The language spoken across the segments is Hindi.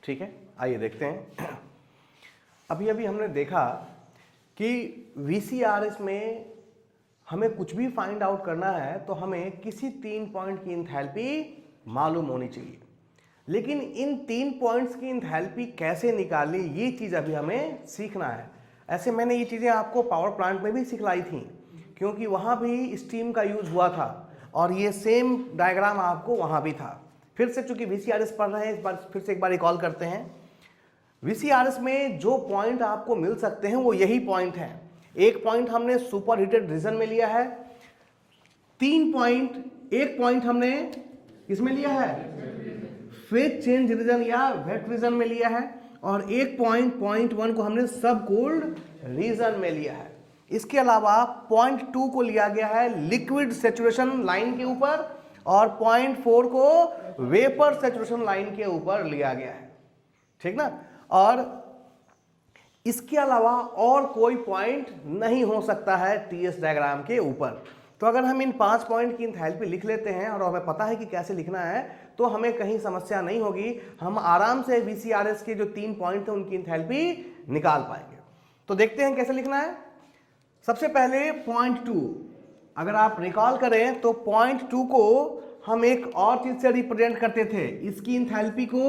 ठीक है, आइए देखते हैं। अभी अभी हमने देखा कि VCRS में हमें कुछ भी फाइंड आउट करना है तो हमें किसी 3 पॉइंट की इंथैल्पी मालूम होनी चाहिए, लेकिन इन 3 पॉइंट्स की इंथैल्पी कैसे निकाली ये चीज़ अभी हमें सीखना है। ऐसे मैंने ये चीज़ें आपको पावर प्लांट में भी सिखलाई थी, क्योंकि वहाँ भी स्टीम का यूज़ हुआ था और ये सेम डायग्राम आपको वहाँ भी था। फिर से चूंकि VCRS पढ़ रहे हैं, इस बार फिर से एक बार रिकॉल करते हैं। VCRS में जो पॉइंट आपको मिल सकते हैं वो यही पॉइंट हैं। एक पॉइंट हमने सुपर हीटेड रीजन में लिया है, 3 पॉइंट, एक पॉइंट हमने किसमें लिया है, फेज चेंज रीजन या वेट रीजन में लिया है, और एक पॉइंट, पॉइंट 1 को हमने सब कोल्ड रीजन में लिया है। इसके अलावा पॉइंट 2 को लिया गया है लिक्विड सेचुरेशन लाइन के ऊपर, और पॉइंट 4 को वेपर सेचुरेशन लाइन के ऊपर लिया गया है, ठीक ना। और इसके अलावा और कोई पॉइंट नहीं हो सकता है TS डायग्राम के ऊपर। तो अगर हम इन 5 पॉइंट की इंथैल्पी लिख लेते हैं और हमें पता है कि कैसे लिखना है, तो हमें कहीं समस्या नहीं होगी, हम आराम से VCRS के जो 3 पॉइंट थे उनकी इंथैल्पी निकाल पाएंगे। तो देखते हैं कैसे लिखना है। सबसे पहले पॉइंट 2, अगर आप रिकॉल करें तो पॉइंट 2 को हम एक और चीज से रिप्रेजेंट करते थे। इसकी इंथैल्पी को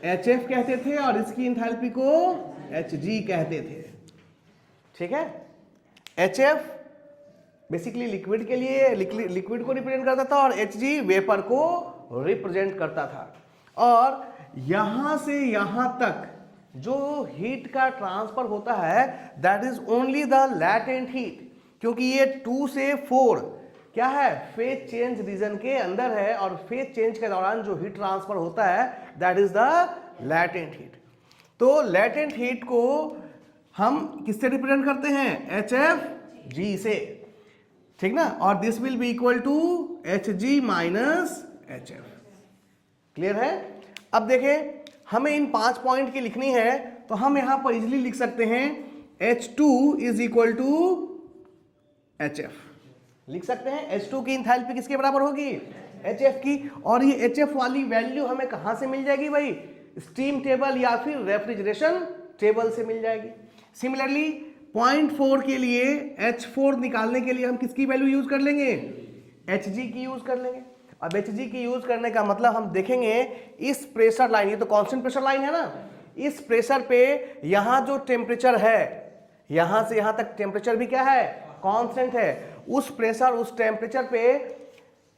HF कहते थे और इसकी इंथैल्पी को Hg कहते थे, ठीक है। HF बेसिकली लिक्विड के लिए लिक्विड को रिप्रेजेंट करता था और Hg वेपर को रिप्रेजेंट करता था। और यहां से यहां तक जो हीट का ट्रांसफर होता है that is only the latent heat, क्योंकि ये 2 से 4 क्या है, फेज चेंज रीजन के अंदर है, और फेज चेंज के दौरान जो हीट ट्रांसफर होता है that is the latent heat. तो लैटेंट हीट को हम किससे रिप्रेजेंट करते हैं, HFG से, ठीक ना। और this will be equal to Hg minus HF। Clear है। अब देखें, हमें इन 5 पॉइंट की लिखनी है तो हम यहां पर इजिली लिख सकते हैं H2 is equal to HF। लिख सकते हैं H2 की इंथैल्पी किसके बराबर होगी, HF की। और ये HF वाली वैल्यू हमें कहां से मिल जाएगी भाई, स्टीम टेबल या फिर रेफ्रिजरेशन टेबल से मिल जाएगी। सिमिलरली पॉइंट 4 के लिए H4 निकालने के लिए हम किसकी वैल्यू यूज कर लेंगे, Hg की यूज कर लेंगे। अब Hg की यूज करने का मतलब हम देखेंगे इस प्रेशर लाइन, ये तो कांस्टेंट प्रेशर लाइन है ना, इस प्रेशर पे यहां जो टेम्परेचर है, यहां से यहां तक टेम्परेचर भी क्या है, कांस्टेंट है। उस प्रेशर उस टेम्परेचर पे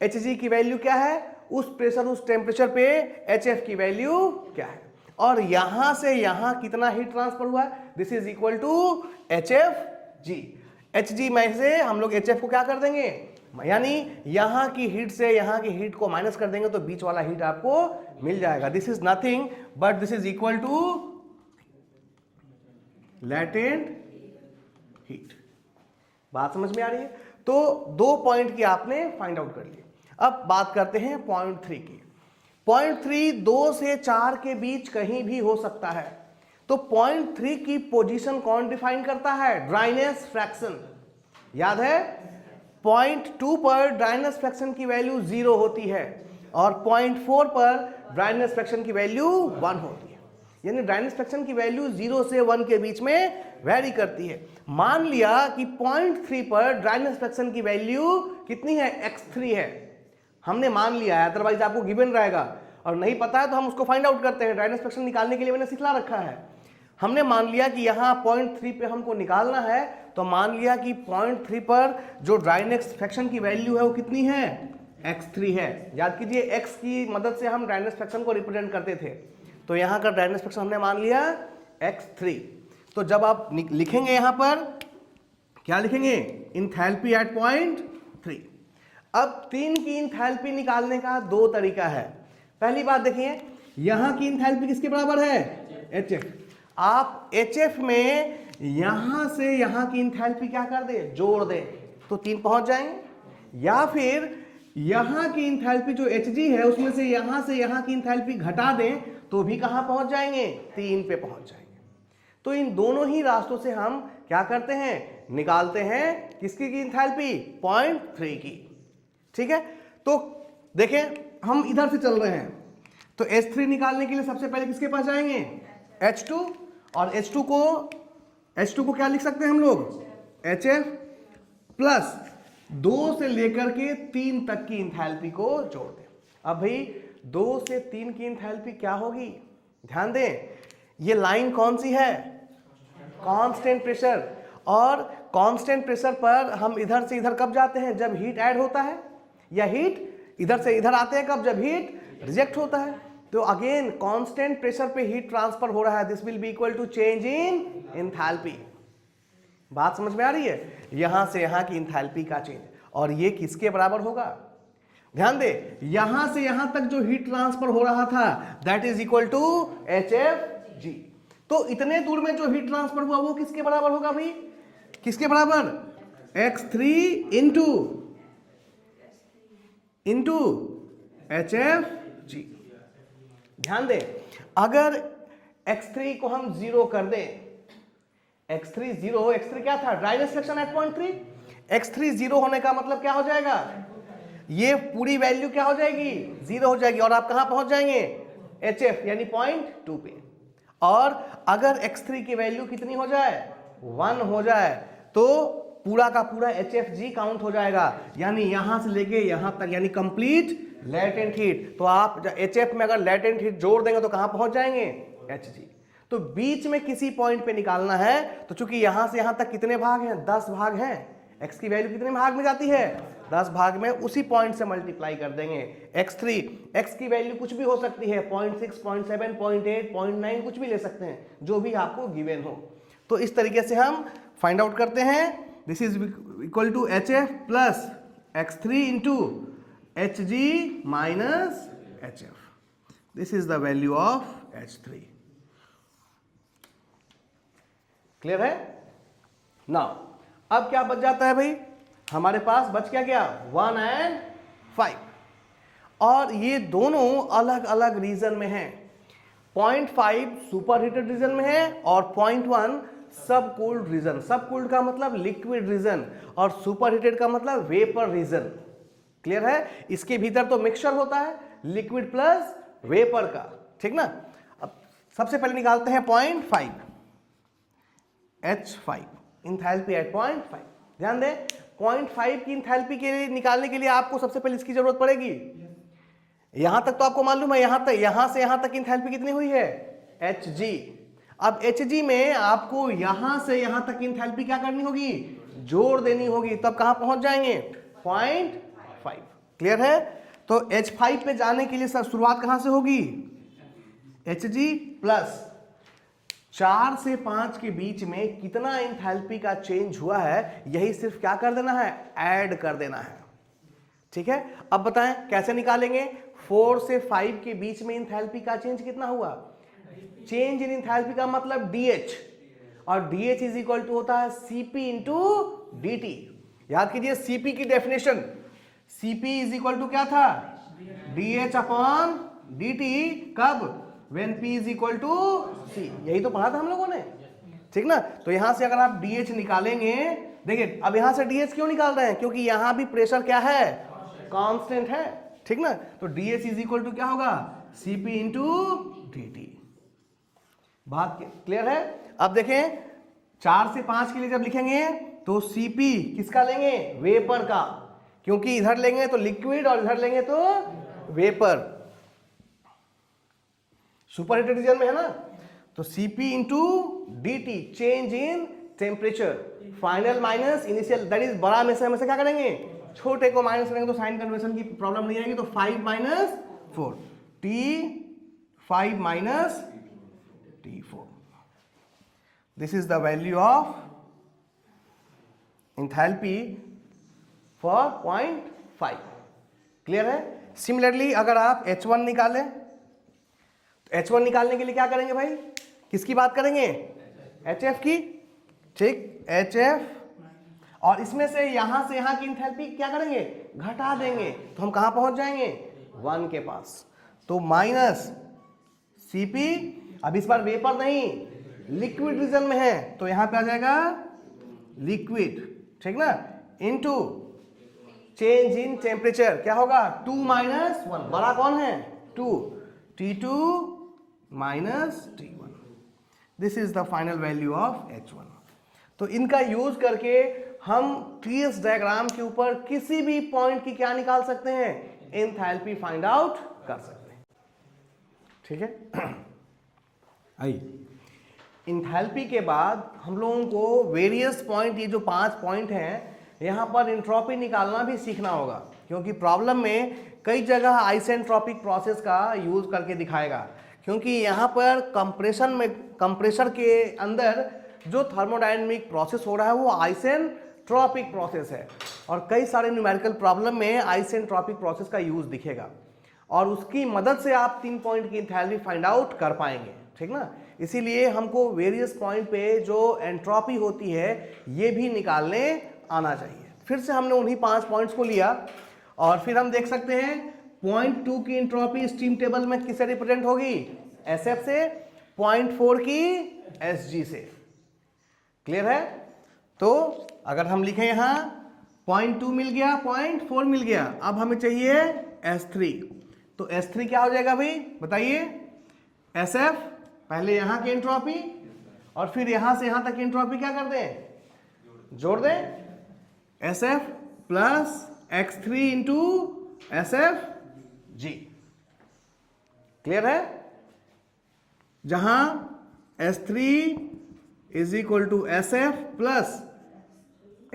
Hg की वैल्यू क्या है, उस प्रेशर उस टेम्परेचर पे HF की वैल्यू क्या है, और यहां से यहां कितना हीट ट्रांसफर हुआ है, this is equal to HFG। Hg में से हम लोग HF को क्या कर देंगे, यानी यहां की हीट से यहां की हीट को माइनस कर देंगे तो बीच वाला हीट आपको मिल जाएगा। This is nothing but this is equal to latent heat. बात समझ में आ रही है। तो 2 पॉइंट की आपने फाइंड आउट कर ली। अब बात करते हैं पॉइंट 3 की। पॉइंट 3 2 से 4 के बीच कहीं भी हो सकता है। तो पॉइंट 3 की पोजीशन कौन डिफाइन करता है, ड्राइनेस फ्रैक्शन। याद है, पॉइंट 2 पर ड्राइनेस फ्रैक्शन की वैल्यू 0 होती है और पॉइंट 4 पर ड्राइनेस फ्रैक्शन की वैल्यू 1 होती है। यानी ड्राइनेस फ्रैक्शन की वैल्यू 0 से 1 के बीच में वेरी करती है। मान लिया कि पॉइंट 3 पर ड्राइनेस फ्रैक्शन की वैल्यू कितनी है, x3 है, हमने मान लिया है, अदरवाइज आपको गिवन रहेगा और नहीं पता है तो हम उसको फाइंड आउट करते हैं। ड्राइनेस फ्रैक्शन निकालने के लिए मैंने सिखला रखा है। हमने मान लिया कि यहाँ पॉइंट 3 पे हमको निकालना है, तो मान लिया कि पॉइंट 3 पर जो ड्राइनेस फ्रैक्शन की वैल्यू है वो कितनी है, x3 है। याद कीजिए x की मदद से हम ड्राइनेस फ्रैक्शन को रिप्रेजेंट करते थे, तो यहाँ का ड्राइनेस फ्रैक्शन हमने मान लिया x3। तो जब आप लिखेंगे यहाँ पर क्या लिखेंगे, इंथैल्पी एट पॉइंट 3। अब 3 की इंथैल्पी निकालने का 2 तरीका है। पहली बात देखिए, यहां की इंथैल्पी किसके बराबर है, HF। आप HF में यहां से यहां की इंथैल्पी क्या कर दे, जोड़ दे, तो 3 पहुंच जाएंगे। या फिर यहां की इंथैल्पी जो Hg है उसमें से यहां की इंथैल्पी घटा दें तो भी कहां पहुंच जाएंगे, 3 पे पहुंच जाएंगे। तो इन दोनों ही रास्तों से हम क्या करते हैं, निकालते हैं किसकी की इंथैल्पी, पॉइंट 3 की। ठीक है, तो देखें हम इधर से चल रहे हैं, तो H3 निकालने के लिए सबसे पहले किसके पास जाएंगे? H2, और H2 को क्या लिख सकते हैं हम लोग? HF प्लस 2 से लेकर के 3 तक की इंथैल्पी को जोड़ दें। अब भाई 2 से 3 की इंथैल्पी क्या होगी? ध्यान दें, ये लाइन कौन सी है? Constant pressure. और कांस्टेंट प्रेशर पर हम इधर से इधर कब जाते हैं? जब हीट ऐड होता है, या हीट इधर से इधर आते हैं कब? जब हीट रिजेक्ट होता है। तो अगेन कांस्टेंट प्रेशर पे हीट ट्रांसफर हो रहा है, this will be equal to change in enthalpy. बात समझ में आ रही है? यहां से यहां की एंथैल्पी का चेंज, और ये किसके बराबर होगा? ध्यान दे, यहां से यहां तक जो हीट ट्रांसफर हो रहा था that is equal to HFG। तो इतने दूर में जो हीट ट्रांसफर हुआ वो किसके बराबर होगा भाई? किसके बराबर? X3 into HFG। ध्यान दे, अगर X3 को हम 0 कर दें, X3 0, X3 क्या था? Dryness fraction eight point 3। X3 0 होने का मतलब क्या हो जाएगा? ये पूरी वैल्यू क्या हो जाएगी? 0 हो जाएगी, और आप कहां पहुंच जाएंगे? HF यानी 0.2 पे। और अगर X3 की वैल्यू कितनी हो जाए? 1 हो जाए, तो पूरा का पूरा HFG काउंट हो जाएगा, यानी यहां से लेके यहां तक, यानी कंप्लीट लेटेंट हीट। तो आप HF में अगर लेटेंट हीट जोड़ देंगे तो कहां पहुंच जाएंगे? HG। तो बीच में किसी पॉइंट पे निकालना है, तो चूंकि यहां से यहां तक कितने भाग हैं? 10 भाग हैं। X की वैल्यू कितने भाग में जाती है? 10 भाग में। उसी पॉइंट से मल्टीप्लाई कर देंगे। X3, X की वैल्यू कुछ भी हो सकती है, 0.6, 0.7, 0.8, 0.9, कुछ भी ले सकते हैं, जो भी आपको गिवन हो। तो इस तरीके से हम फाइंड आउट करते हैं। This is equal to HF plus X3 into HG minus HF। This is the value of H3। Clear है? नाउ अब क्या बच जाता है भाई? हमारे पास बच क्या गया? 1 और 5, और ये दोनों अलग अलग रीजन में हैं। 0.5 सुपर हीटेड रीजन में है, और 0.1 सब कूल्ड रीजन। सब कूल्ड का मतलब लिक्विड रीजन, और सुपर हीटेड का मतलब वेपर रीजन। क्लियर है? इसके भीतर तो मिक्सचर होता है लिक्विड प्लस वेपर का, ठीक ना? अब सबसे पहले निकालते हैं 0.5 H5, इंथैल्पी एट 0.5। ध्यान दें, 0.5 की इंथैल्पी के लिए निकालने के लिए आपको सबसे पहले इसकी जरूरत पड़ेगी। यहां तक तो आपको मालूम है, यहां से यहां तक इंथैल्पी कितनी हुई है? Hg। अब Hg में आपको यहां से यहां तक इंथैल्पी क्या करनी होगी? जोड़ देनी होगी, तब कहां पहुंच जाएंगे? 0.5। क्लियर है? तो H5 पे जाने के लिए सर शुरुआत कहां से होगी? Hg प्लस 4 से 5 के बीच में कितना इंथैल्पी का चेंज हुआ है, यही सिर्फ क्या कर देना है? ऐड कर देना है। ठीक है? अब बताएं कैसे निकालेंगे? 4 से 5 के बीच में इंथैल्पी का चेंज कितना हुआ? चेंज इन इंथैल्पी का मतलब DH, और DH इज इक्वल टू होता है Cp इंटू dt। याद कीजिए Cp की definition, Cp is equal to क्या था? DH upon dt। कब? when P is equal to C। यही तो पढ़ा था हम लोगों ने, ठीक ना? तो यहां से अगर आप DH निकालेंगे, देखिए अब यहां से DH क्यों निकाल रहे हैं? क्योंकि यहां भी प्रेशर क्या है? कांस्टेंट है, ठीक ना? तो DH इज इक्वल टू क्या होगा? Cp into dt। बात क्लियर है? अब देखें 4 से 5 के लिए जब लिखेंगे तो Cp किसका लेंगे? वेपर का, क्योंकि इधर लेंगे तो लिक्विड और इधर लेंगे तो वेपर। सुपर हीटेड रीजन में है ना? तो Cp into dt, change in temperature, final minus initial, that is बड़ा में से हमेशा क्या करेंगे? छोटे को माइनस करेंगे तो साइन कन्वर्शन की प्रॉब्लम नहीं आएगी। तो 5 minus 4, T5 minus T4। This is the value of enthalpy for 0.5। Clear है? सिमिलरली अगर आप H1 निकालें, तो H1 निकालने के लिए क्या करेंगे भाई? किसकी बात करेंगे? HF की, ठीक? HF, और इसमें से यहां की इंथैल्पी क्या करेंगे? घटा देंगे, तो हम कहां पहुंच जाएंगे? 1 के पास। तो माइनस Cp, अब इस बार वेपर नहीं लिक्विड रीजन में है, तो यहां पे आ जाएगा लिक्विड, ठीक ना? इनटू चेंज इन टेम्परेचर क्या होगा? 2 माइनस 1, बड़ा कौन है? 2, T2 minus T1, this is the final value of H1। तो इनका यूज करके हम TS डायग्राम के ऊपर किसी भी पॉइंट की क्या निकाल सकते हैं, एंथैल्पी फाइंड आउट कर सकते हैं। ठीक है, आइए एंथैल्पी के बाद हम लोगों को वेरियस पॉइंट, ये जो 5 पॉइंट हैं, यहाँ पर एंट्रोपी निकालना भी सीखना होगा, क्योंकि प्रॉब्लम में कई जगह आइसेंट्रोपिक प्रोसेस का यूज करके दिखाएगा, क्योंकि यहाँ पर कंप्रेसर के अंदर जो थर्मोडायनेमिक प्रोसेस हो रहा है वो आइसेंट्रोपिक प्रोसेस है, और कई सारे न्यूमेरिकल प्रॉब्लम में आइसेंट्रोपिक प्रोसेस का यूज दिखेगा, और उसकी मदद से आप 3 पॉइंट की एंथैल्पी फाइंड आउट कर पाएंगे। ठीक ना, इसीलिए हमको वेरियस पॉइंट पे जो एंट्रोपी होती है ये भी निकालने आना चाहिए। फिर से हमने उन्हीं 5 पॉइंट्स को लिया, और फिर हम देख सकते हैं पॉइंट 2 की एंट्रोपी स्टीम टेबल में किससे रिप्रेजेंट होगी, SF से, पॉइंट 4 की SG से। क्लियर है? तो अगर हम लिखें यहां पॉइंट 2 मिल गया, पॉइंट 4 मिल गया, अब हमें चाहिए S3। तो S3 क्या हो जाएगा भाई बताइए, SF पहले यहां की एंट्रोपी और फिर यहां से यहां तक की एंट्रोपी क्या कर दें, जोड़ दें, SF plus X3 into SFG। Clear है? जहां S3 is equal to SF plus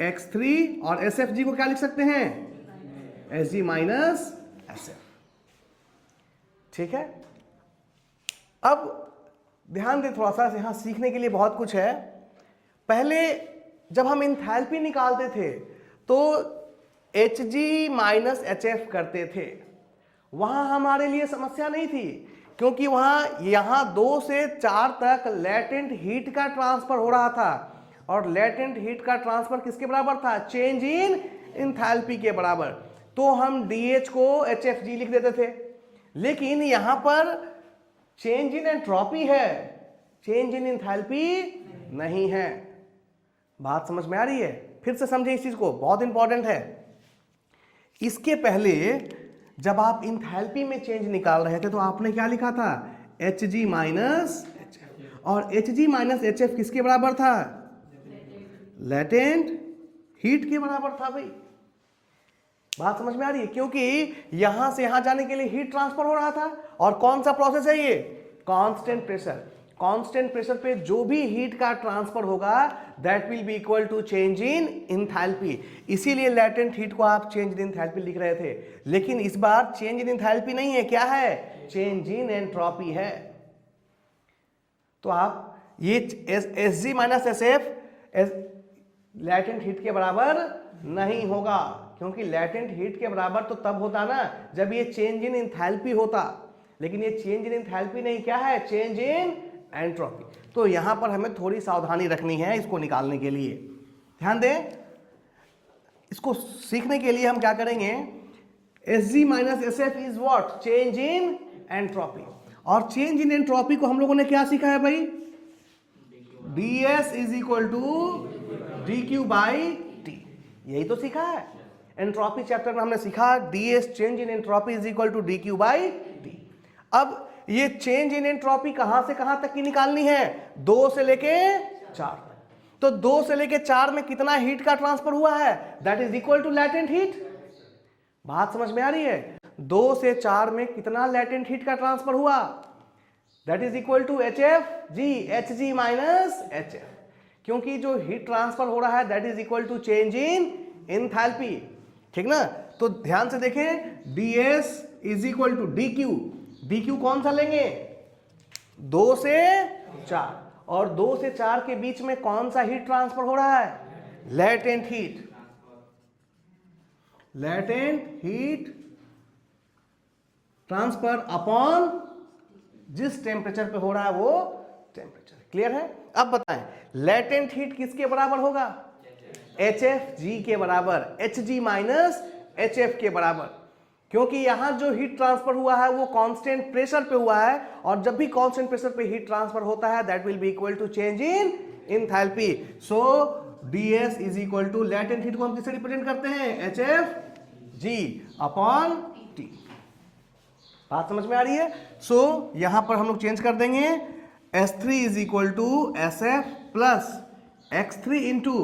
X3 और SFG को क्या लिख सकते हैं, SG माइनस SF। ठीक है, अब ध्यान दें थोड़ा सा, यहां सीखने के लिए बहुत कुछ है। पहले जब हम एंथैल्पी निकालते थे तो Hg माइनस HF करते थे, वहां हमारे लिए समस्या नहीं थी, क्योंकि वहां यहां 2 से 4 तक लेटेंट हीट का ट्रांसफर हो रहा था, और लेटेंट हीट का ट्रांसफर किसके बराबर था, चेंज इन एंथैल्पी के बराबर। तो हम DH को HFG लिख देते थे, लेकिन यहां पर चेंज इन एंट्रोपी है, चेंज इन एंथैल्पी नहीं है। बात समझ में आ रही है? फिर से समझे इस चीज को, बहुत इंपॉर्टेंट है। इसके पहले जब आप एंथैल्पी में चेंज निकाल रहे थे तो आपने क्या लिखा था, Hg माइनस HF, और Hg माइनस HF किसके बराबर था, लेटेंट हीट के बराबर था भाई। बात समझ में आ रही है? क्योंकि यहां से यहां जाने के लिए हीट ट्रांसफर हो रहा था, और कौन सा प्रोसेस है ये, कांस्टेंट प्रेशर। कांस्टेंट प्रेशर पे जो भी हीट का ट्रांसफर होगा that will be equal to change in enthalpy, इसीलिए लेटेंट हीट को आप चेंज इन एंथैल्पी लिख रहे थे। लेकिन इस बार चेंज इन एंथैल्पी नहीं है, क्या है, चेंज इन एंट्रोपी है। तो आप ये Sg minus SF latent heat के बराबर नहीं होगा, क्योंकि लेटेंट हीट के बराबर तो तब होता ना जब ये चेंज इन एंथैल्पी होता, लेकिन ये चेंज इन एंथैल्पी नहीं, क्या है, चेंज इन एंट्रोपी। तो यहां पर हमें थोड़ी सावधानी रखनी है इसको निकालने के लिए। ध्यान दें, इसको सीखने के लिए हम क्या करेंगे, Sg minus SF is what, change in entropy. और चेंज इन एंट्रोपी को हम लोगों ने क्या सीखा है भाई, ds is equal to dq by t, यही तो सीखा है। एंट्रोपी चैप्टर में हमने सीखा ds change in entropy is equal to dq by t। अब ये चेंज इन एंट्रोपी कहां से कहां तक की निकालनी है, 2 से लेके 4 तक। तो 2 से लेके 4 में कितना हीट का ट्रांसफर हुआ है, that is equal to latent heat. बात समझ में आ रही है? 2 से 4 में कितना लेटेंट हीट का ट्रांसफर हुआ, that is equal to HFG, Hg minus HF, क्योंकि जो हीट ट्रांसफर हो रहा है that is equal to change in enthalpy. ठीक ना? तो ध्यान से देखें, ds is equal to dq, dq कौन सा लेंगे, 2 से 4, और 2 से 4 के बीच में कौन सा हीट ट्रांसफर हो रहा है, latent heat. Latent heat transfer upon जिस टेम्परेचर पे हो रहा है वो टेम्परेचर। क्लियर है? अब बताएं लेटेंट हीट किसके बराबर होगा, HFG के बराबर, Hg माइनस HF के बराबर, क्योंकि यहां जो हीट ट्रांसफर हुआ है वो कांस्टेंट प्रेशर पे हुआ है, और जब भी कांस्टेंट प्रेशर पे हीट ट्रांसफर होता है that will be equal to change in enthalpy. So ds is equal to, latent heat को हम किससे रिप्रेजेंट करते हैं, HFG अपॉन T। बात समझ में आ रही है? सो यहां पर हम लोग चेंज कर देंगे, S3 is equal to SF plus X3 into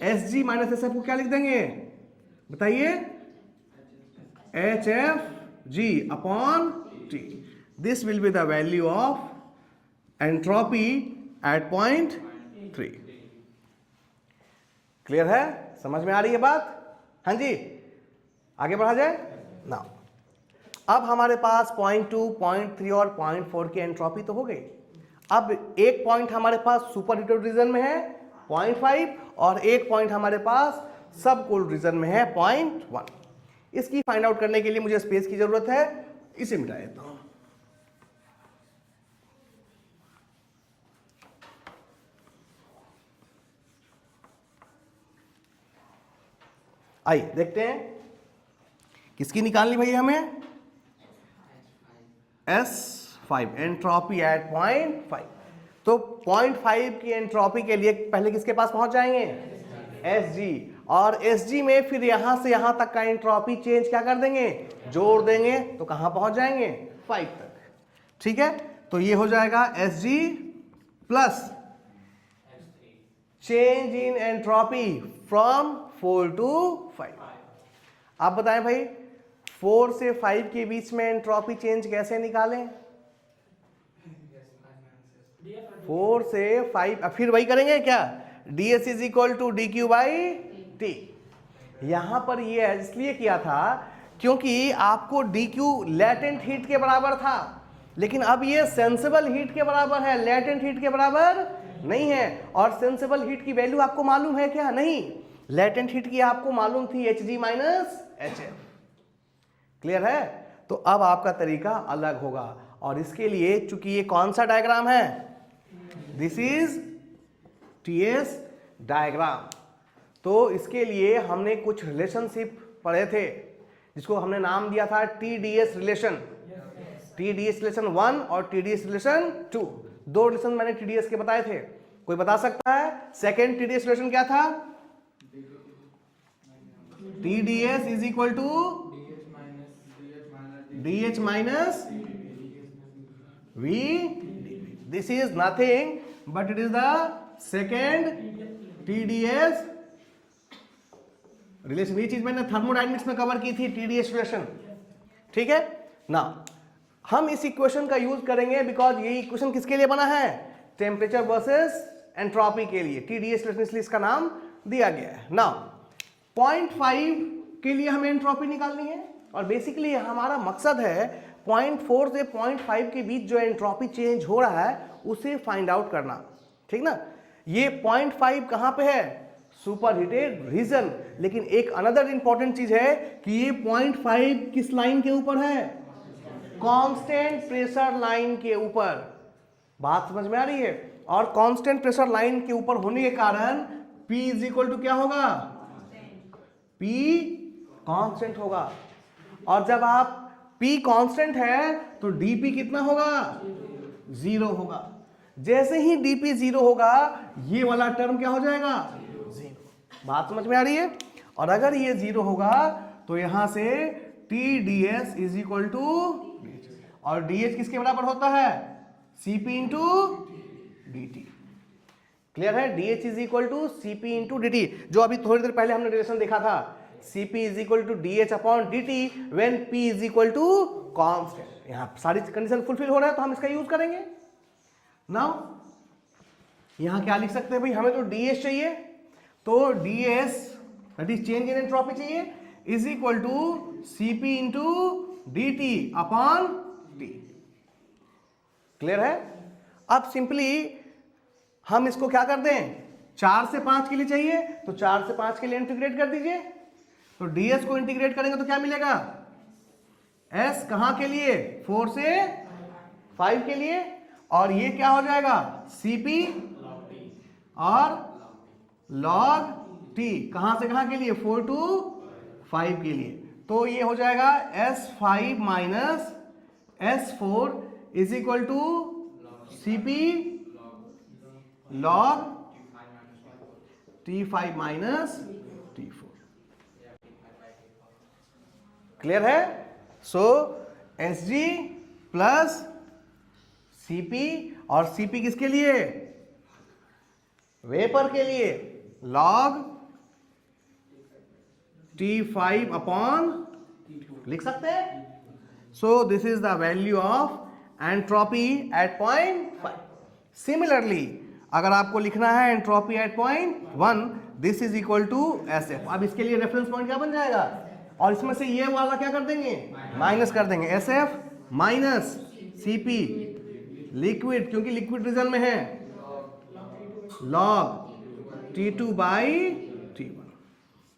SG minus SF को क्या लिख देंगे बताइए, HFG upon T. This will be the value of entropy at point 3. Clear है? समझ में आ रही है बात? हाँ जी, आगे बढ़ा जाए ना. अब हमारे पास पॉइंट 2, पॉइंट 3 और पॉइंट 4 की एंट्रोपी तो हो गई. अब एक पॉइंट हमारे पास सुपर हीटेड रीजन में है पॉइंट 5 और एक पॉइंट हमारे पास सब कोल्ड रीजन में है पॉइंट 1. इसकी फाइंड आउट करने के लिए मुझे स्पेस की जरूरत है, इसे मिटा देता हूं. आइए देखते हैं किसकी निकालनी भैया हमें, S5 एंट्रोपी एट पॉइंट 5. तो पॉइंट 5 की एंट्रोपी के लिए पहले किसके पास पहुंच जाएंगे, SG. और SG में फिर यहां से यहां तक का एंट्रोपी चेंज क्या कर देंगे, जोड़ देंगे, तो कहां पहुंच जाएंगे 5 तक. ठीक है, तो ये हो जाएगा SG plus change in entropy from 4 to 5. आप बताएं भाई 4 से 5 के बीच में एंट्रोपी चेंज कैसे निकालें? 4 से 5 फिर वही करेंगे क्या, ds is equal to dq by T. यहां पर ये इसलिए किया था क्योंकि आपको dq लेटेंट हीट के बराबर था, लेकिन अब ये सेंसिबल हीट के बराबर है, लेटेंट हीट के बराबर नहीं है. और सेंसिबल हीट की वैल्यू आपको मालूम है क्या? नहीं. लेटेंट हीट की आपको मालूम थी Hg माइनस HF. क्लियर है? तो अब आपका तरीका अलग होगा. और इसके लिए चूंकि ये कौन सा डायग्राम है, दिस इज TS डायग्राम, तो इसके लिए हमने कुछ रिलेशनशिप पढ़े थे जिसको हमने नाम दिया था TDS रिलेशन. TDS रिलेशन 1 और TDS रिलेशन 2. 2 रिलेशन मैंने TDS के बताए थे. कोई बता सकता है सेकेंड TDS रिलेशन क्या था? TDS is equal to DH minus V. This is nothing but it is the second TDS relation. ये चीज मैंने थर्मोडायनेमिक्स में कवर की थी, TDS रिलेशन. ठीक है ना, हम इस इक्वेशन का यूज करेंगे बिकॉज ये इक्वेशन किसके लिए बना है, टेम्परेचर वर्सेस एंट्रोपी के लिए. TDS रिलेशन इसलिए इसका नाम दिया गया है. ना पॉइंट 5 के लिए हमें एंट्रोपी निकालनी है और बेसिकली हमारा मकसद है पॉइंट 4 से पॉइंट 5 के बीच जो एंट्रोपी चेंज हो रहा है उसे फाइंड आउट करना. ठीक ना, ये पॉइंट 5 कहां पे है, सुपर हीटेड रीजन. लेकिन एक अनदर इंपॉर्टेंट चीज है कि ये पॉइंट 5 किस लाइन के ऊपर है, कांस्टेंट प्रेशर लाइन के ऊपर. बात समझ में आ रही है? और कांस्टेंट प्रेशर लाइन के ऊपर होने के कारण P इज इक्वल टू क्या होगा, P कांस्टेंट होगा. और जब आप P कांस्टेंट है तो dP कितना होगा, 0 होगा. जैसे ही dP 0 होगा ये वाला टर्म क्या हो जाएगा, 0. बात समझ में आ रही है? और अगर ये 0 होगा तो यहां से TDS इज इक्वल टू, और DH किसके बराबर होता है, Cp इंटू dt. क्लियर है? DH is equal to Cp into dt, जो अभी थोड़ी देर पहले हमने रिलेशन देखा था, Cp is equal to DH upon dt when P is equal to constant. यहां सारी कंडीशन फुलफिल हो रहा है तो हम इसका यूज करेंगे. नाउ यहां क्या लिख सकते हैं भाई, हमें तो DS चाहिए, तो DS that is change in entropy चाहिए, is equal to Cp into dt upon T. Clear है? अब सिंपली हम इसको क्या कर दें, 4 से 5 के लिए चाहिए तो 4 से 5 के लिए इंटीग्रेट कर दीजिए. तो ds को इंटीग्रेट करेंगे तो क्या मिलेगा, s कहां के लिए, 4 से 5 के लिए, और ये क्या हो जाएगा Cp और log t कहां से कहां के लिए, 4 टू 5 के लिए. तो ये हो जाएगा S5 minus S4 is equal to Cp log T5 minus T4. Clear है? सो Hg प्लस Cp, और Cp किसके लिए? वेपर के लिए, log T5 अपॉन, लिख सकते हैं। So this is the value of entropy at point 5। Similarly अगर आपको लिखना है entropy at point 1, this is equal to SF। अब इसके लिए रेफरेंस पॉइंट क्या बन जाएगा, और इसमें से ये वाला क्या कर देंगे, माइनस कर देंगे, SF माइनस Cp लिक्विड, क्योंकि लिक्विड रीजन में है, log T2 by T1।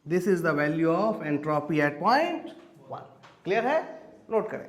This is the value of entropy at point 1। Clear है? नोट करें।